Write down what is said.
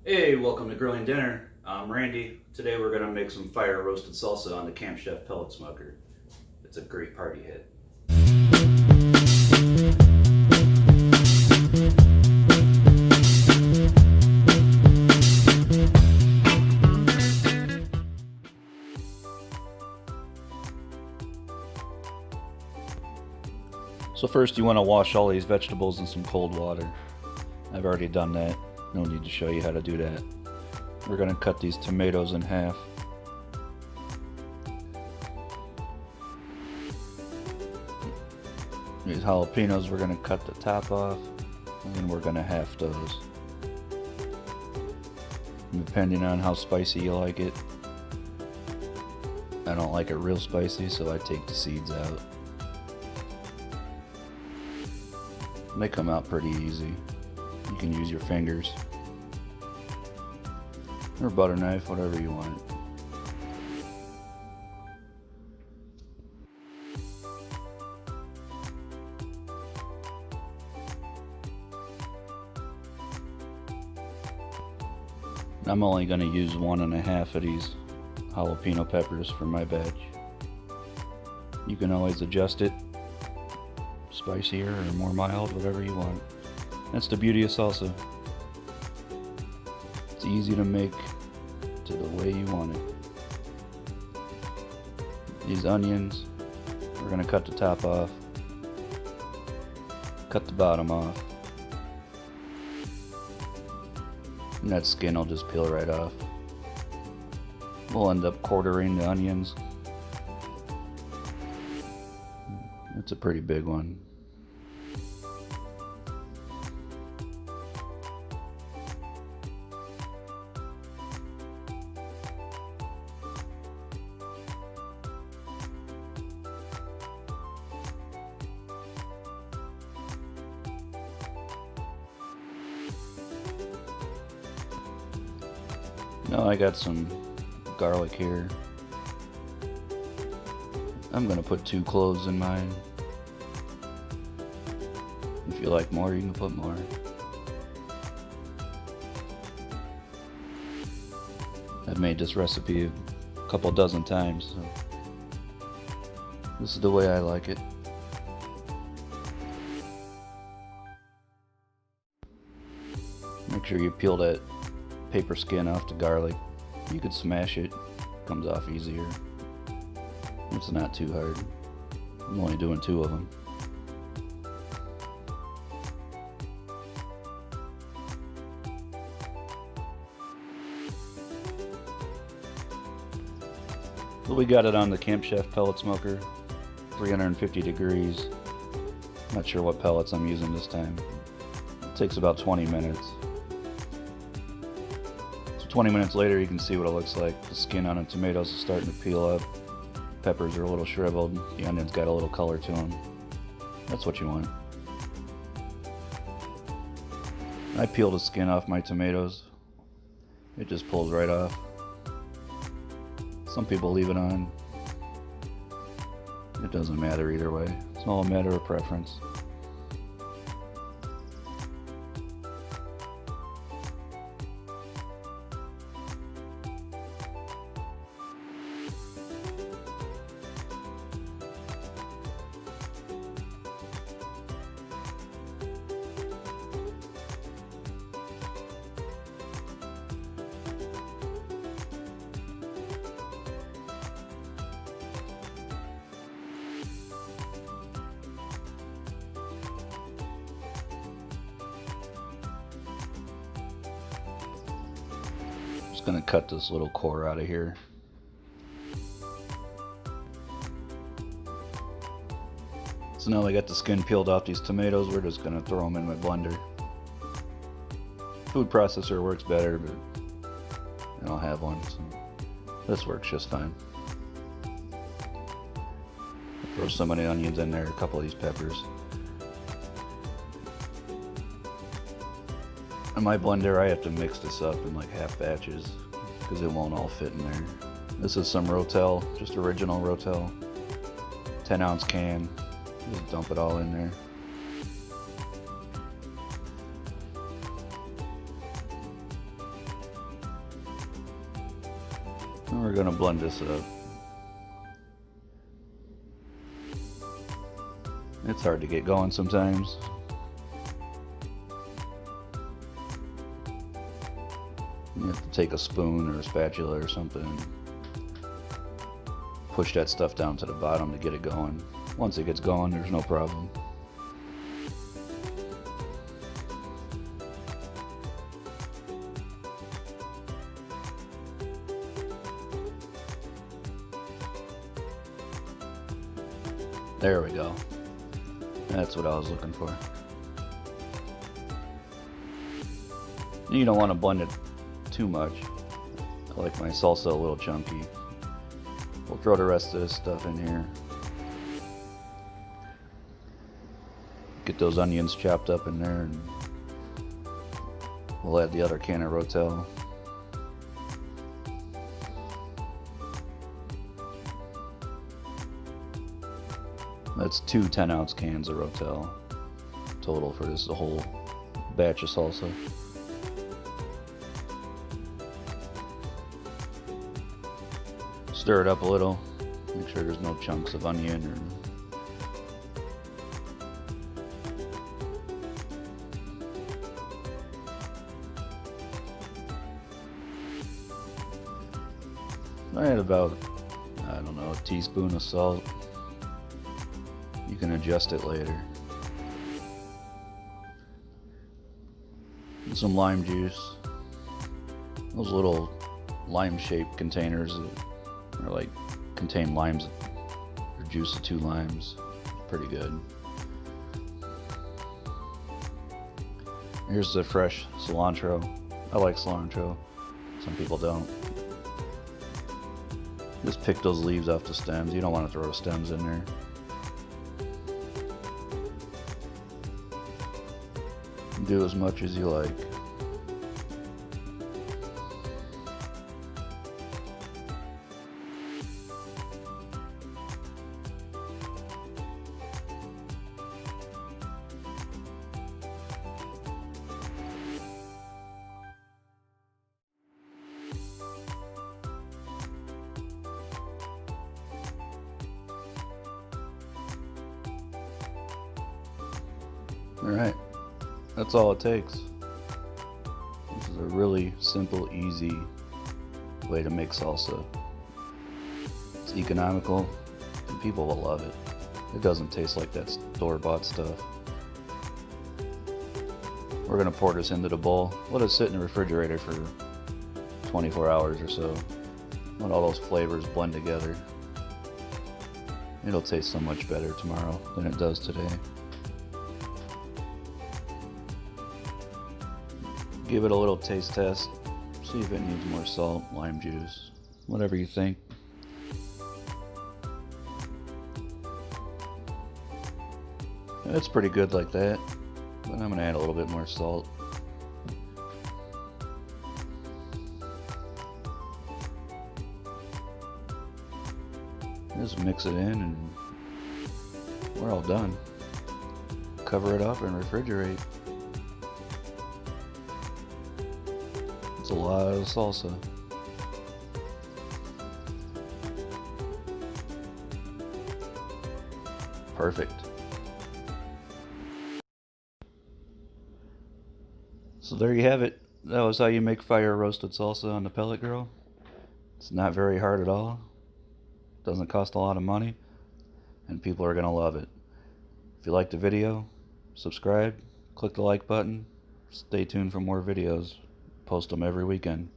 Hey, welcome to Grilling Dinner. I'm Randy. Today we're going to make some fire roasted salsa on the Camp Chef pellet smoker. It's a great party hit. So first you want to wash all these vegetables in some cold water. I've already done that. No need to show you how to do that. We're going to cut these tomatoes in half. These jalapenos we're going to cut the top off, and then we're going to half those. And depending on how spicy you like it. I don't like it real spicy, so I take the seeds out. They come out pretty easy. You can use your fingers or a butter knife, whatever you want. I'm only going to use 1.5 of these jalapeno peppers for my batch. You can always adjust it, spicier or more mild, whatever you want. That's the beauty of salsa. It's easy to make to the way you want it. These onions, we're going to cut the top off, cut the bottom off, and that skin will just peel right off. We'll end up quartering the onions. It's a pretty big one. Now I got some garlic here. I'm gonna put 2 cloves in mine. If you like more, you can put more. I've made this recipe a couple dozen times, so this is the way I like it. Make sure you peel that paper skin off the garlic. You could smash it, comes off easier. It's not too hard. I'm only doing 2 of them. Well, we got it on the Camp Chef pellet smoker, 350 degrees. Not sure what pellets I'm using this time. It takes about 20 minutes. 20 minutes later, you can see what it looks like. The skin on the tomatoes is starting to peel up. Peppers are a little shriveled. The onions got a little color to them. That's what you want. I peel the skin off my tomatoes. It just pulls right off. Some people leave it on. It doesn't matter either way. It's all a matter of preference. Just gonna cut this little core out of here. So now I got the skin peeled off these tomatoes, we're just gonna throw them in my blender. Food processor works better, but I don't have one, so this works just fine. Throw some of the onions in there, a couple of these peppers. In my blender, I have to mix this up in like half batches because it won't all fit in there. This is some Rotel, just original Rotel, 10-ounce can. Just dump it all in there. And we're gonna blend this up. It's hard to get going sometimes. You have to take a spoon or a spatula or something, push that stuff down to the bottom to get it going. Once it gets going, there's no problem. There we go. That's what I was looking for. You don't want to blend it too much. I like my salsa a little chunky. We'll throw the rest of this stuff in here. Get those onions chopped up in there, and we'll add the other can of Rotel. That's two 10-ounce cans of Rotel total for this whole batch of salsa. Stir it up a little, make sure there's no chunks of onion or I had about, I don't know, a teaspoon of salt. You can adjust it later. And some lime juice. Those little lime-shaped containers that are like contain limes or juice of 2 limes. Pretty good. Here's the fresh cilantro. I like cilantro. Some people don't. Just pick those leaves off the stems. You don't want to throw stems in there. Do as much as you like. Alright, that's all it takes. This is a really simple, easy way to make salsa. It's economical, and people will love it. It doesn't taste like that store-bought stuff. We're going to pour this into the bowl. Let it sit in the refrigerator for 24 hours or so. Let all those flavors blend together. It'll taste so much better tomorrow than it does today. Give it a little taste test. See if it needs more salt, lime juice, whatever you think. It's pretty good like that, but I'm going to add a little bit more salt. Just mix it in and we're all done. Cover it up and refrigerate. It's a lot of salsa. Perfect. So there you have it. That was how you make fire roasted salsa on the pellet grill. It's not very hard at all. Doesn't cost a lot of money, and people are gonna love it. If you liked the video, subscribe, click the like button, stay tuned for more videos. Post them every weekend.